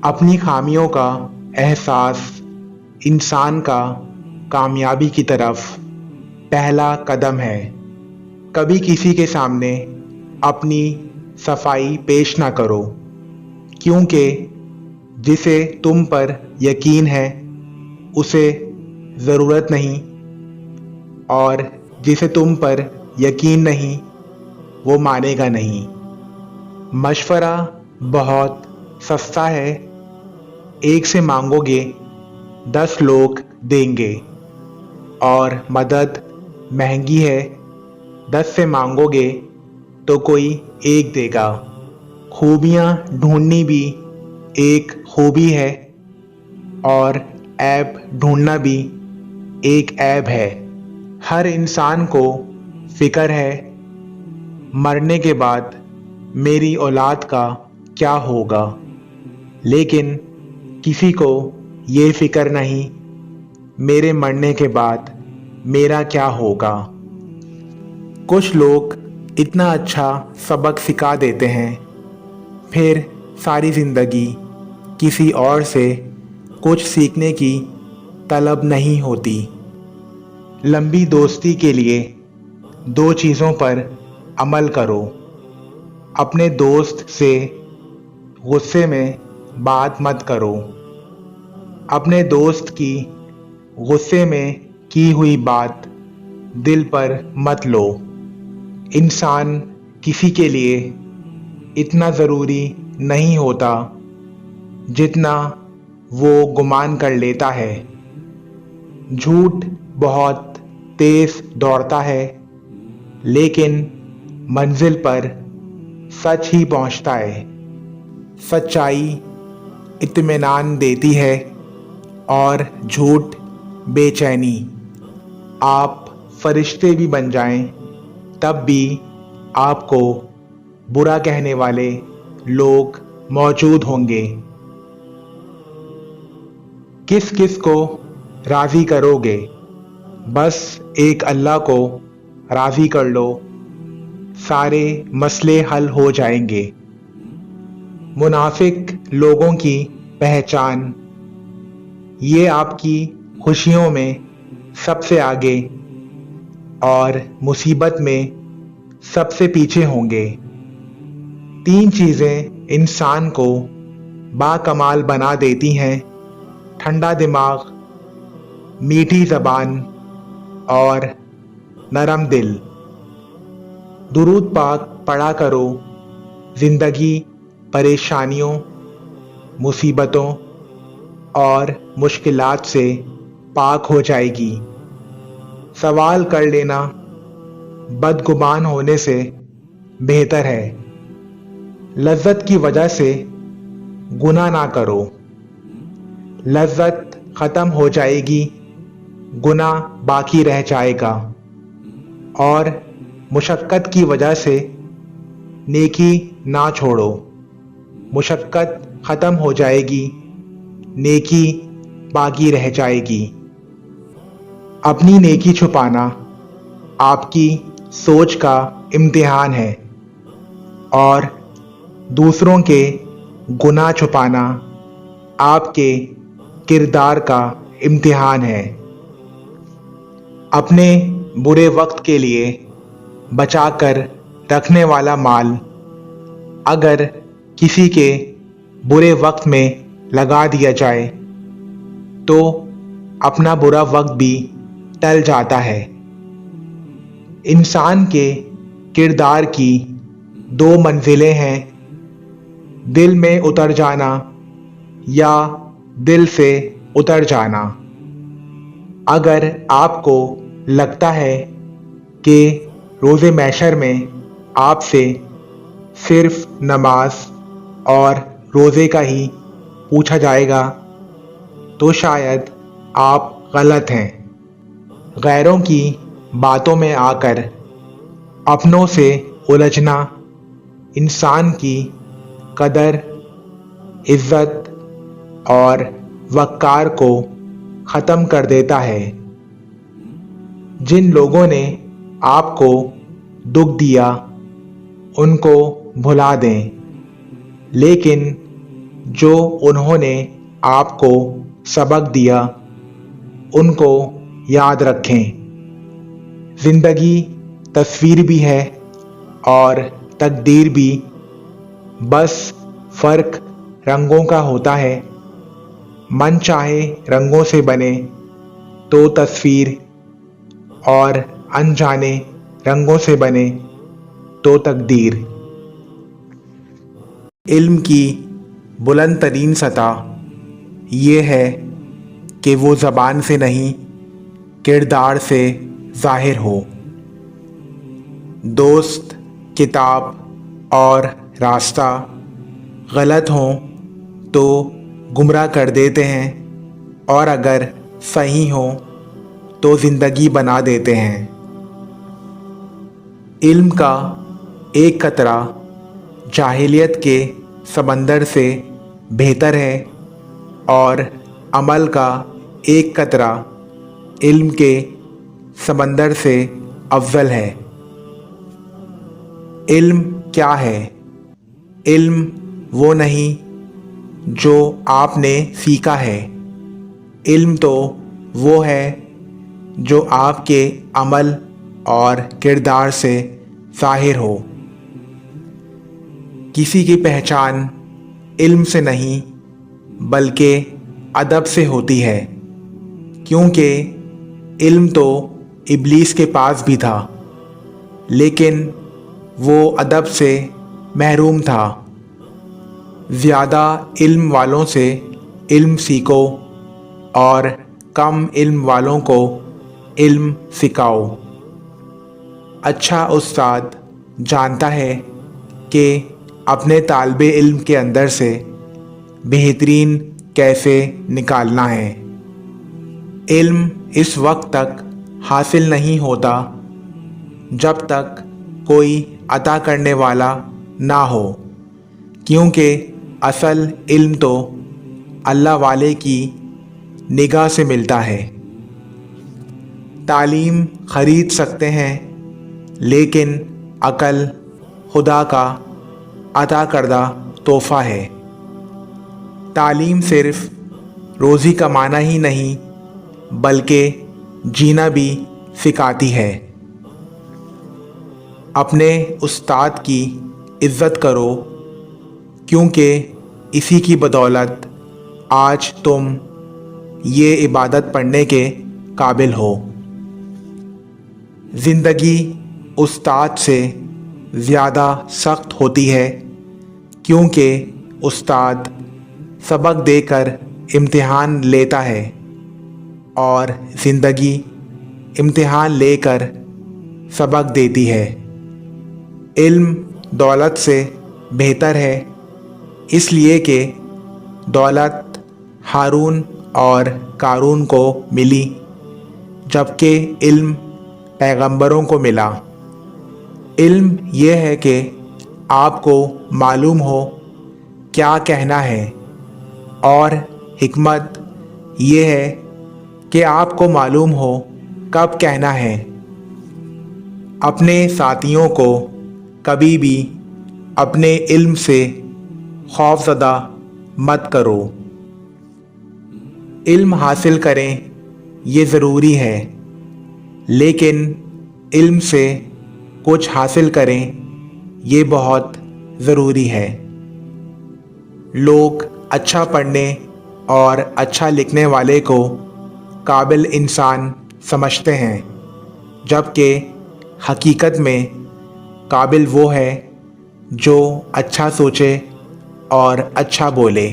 अपनी खामियों का एहसास इंसान का कामयाबी की तरफ पहला कदम है। कभी किसी के सामने अपनी सफाई पेश ना करो, क्योंकि जिसे तुम पर यकीन है उसे ज़रूरत नहीं, और जिसे तुम पर यकीन नहीं वो मानेगा नहीं। मशवरा बहुत सस्ता है, एक से मांगोगे 10 लोग देंगे, और मदद महंगी है, 10 से मांगोगे तो कोई एक देगा। खूबियाँ ढूंढनी भी एक खूबी है, और ऐब ढूंढना भी एक ऐब है। हर इंसान को फिक्र है मरने के बाद मेरी औलाद का क्या होगा, लेकिन किसी को ये फिक्र नहीं मेरे मरने के बाद मेरा क्या होगा। कुछ लोग इतना अच्छा सबक सिखा देते हैं, फिर सारी ज़िंदगी किसी और से कुछ सीखने की तलब नहीं होती। लंबी दोस्ती के लिए 2 चीज़ों पर अमल करो। अपने दोस्त से गुस्से में बात मत करो। अपने दोस्त की गुस्से में की हुई बात दिल पर मत लो। इंसान किसी के लिए इतना ज़रूरी नहीं होता जितना वो गुमान कर लेता है। झूठ बहुत तेज़ दौड़ता है, लेकिन मंजिल पर सच ही पहुंचता है। सच्चाई इत्मीनान देती है और झूठ बेचैनी। आप फरिश्ते भी बन जाएं, तब भी आपको बुरा कहने वाले लोग मौजूद होंगे। किस किस को राज़ी करोगे? बस एक अल्लाह को राज़ी कर लो, सारे मसले हल हो जाएंगे। मुनाफिक लोगों की पहचान, ये आपकी खुशियों में सबसे आगे और मुसीबत में सबसे पीछे होंगे। 3 चीज़ें इंसान को बाकमाल बना देती हैं: ठंडा दिमाग, मीठी ज़बान और नरम दिल। दुरूद पाक पढ़ा करो, ज़िंदगी परेशानियों, मुसीबतों और मुश्किलात से पाक हो जाएगी। सवाल कर लेना बदगुमान होने से बेहतर है। लज्जत की वजह से गुनाह ना करो, लज्जत ख़त्म हो जाएगी, गुनाह बाकी रह जाएगा। और मुशक्क़त की वजह से नेकी ना छोड़ो, मुशक्क़त ख़त्म हो जाएगी, नेकी बाकी रह जाएगी। अपनी नेकी छुपाना आपकी सोच का इम्तिहान है, और दूसरों के गुनाह छुपाना आपके किरदार का इम्तिहान है। अपने बुरे वक्त के लिए बचा कर रखने वाला माल अगर किसी के बुरे वक्त में लगा दिया जाए तो अपना बुरा वक्त भी टल जाता है। इंसान के किरदार की 2 मंजिलें हैं: दिल में उतर जाना या दिल से उतर जाना। अगर आपको लगता है कि रोज़े महशर में आपसे सिर्फ नमाज और रोज़े का ही पूछा जाएगा, तो शायद आप गलत हैं। गैरों की बातों में आकर अपनों से उलझना इंसान की कदर, इज़्ज़त और वक़ार को ख़त्म कर देता है। जिन लोगों ने आपको दुख दिया उनको भुला दें, लेकिन जो उन्होंने आपको सबक दिया उनको याद रखें। जिंदगी तस्वीर भी है और तकदीर भी, बस फर्क रंगों का होता है। मन चाहे रंगों से बने तो तस्वीर, और अनजाने रंगों से बने तो तकदीर। इल्म की बुलंद तरीन सतह ये है कि वो ज़बान से नहीं, किरदार से ज़ाहिर हो। दोस्त, किताब और रास्ता गलत हों तो गुमराह कर देते हैं, और अगर सही हों तो ज़िंदगी बना देते हैं। इल्म का एक कतरा जाहिलियत के समंदर से बेहतर है, और अमल का एक कतरा इल्म के समंदर से अफजल है। इल्म क्या है? इल्म वो नहीं जो आपने सीखा है। इल्म तो वो है जो आपके अमल और किरदार से ज़ाहिर हो। किसी की पहचान इल्म से नहीं बल्कि अदब से होती है, क्योंकि इल्म तो इब्लीस के पास भी था, लेकिन वो अदब से महरूम था। ज़्यादा इल्म वालों से इल्म सीखो और कम इल्म वालों को इल्म सिखाओ। अच्छा उस्ताद जानता है कि अपने तालिबे इल्म के अंदर से बेहतरीन कैसे निकालना है। इल्म इस वक्त तक हासिल नहीं होता जब तक कोई अता करने वाला ना हो, क्योंकि असल इल्म तो अल्लाह वाले की निगाह से मिलता है। तालीम ख़रीद सकते हैं, लेकिन अक़ल खुदा का अता करदा तोहफ़ा है। तालीम सिर्फ़ रोज़ी कमाना ही नहीं बल्कि जीना भी सिखाती है। अपने उस्ताद की इज़्ज़त करो, क्योंकि इसी की बदौलत आज तुम ये इबादत पढ़ने के काबिल हो। ज़िंदगी उस्ताद से ज़्यादा सख्त होती है, क्योंकि उस्ताद सबक देकर इम्तिहान लेता है और ज़िंदगी इम्तिहान लेकर सबक देती है। इल्म दौलत से बेहतर है, इसलिए कि दौलत हारून और कारून को मिली, जबकि इल्म पैगंबरों को मिला। इल्म यह है कि आपको मालूम हो क्या कहना है, और हिकमत यह है कि आपको मालूम हो कब कहना है। अपने साथियों को कभी भी अपने इल्म से खौफज़दा मत करो। इल्म हासिल करें ये ज़रूरी है, लेकिन इल्म से कुछ हासिल करें ये बहुत ज़रूरी है। लोग अच्छा पढ़ने और अच्छा लिखने वाले को काबिल इंसान समझते हैं, जबकि हकीकत में काबिल वो है जो अच्छा सोचे और अच्छा बोले।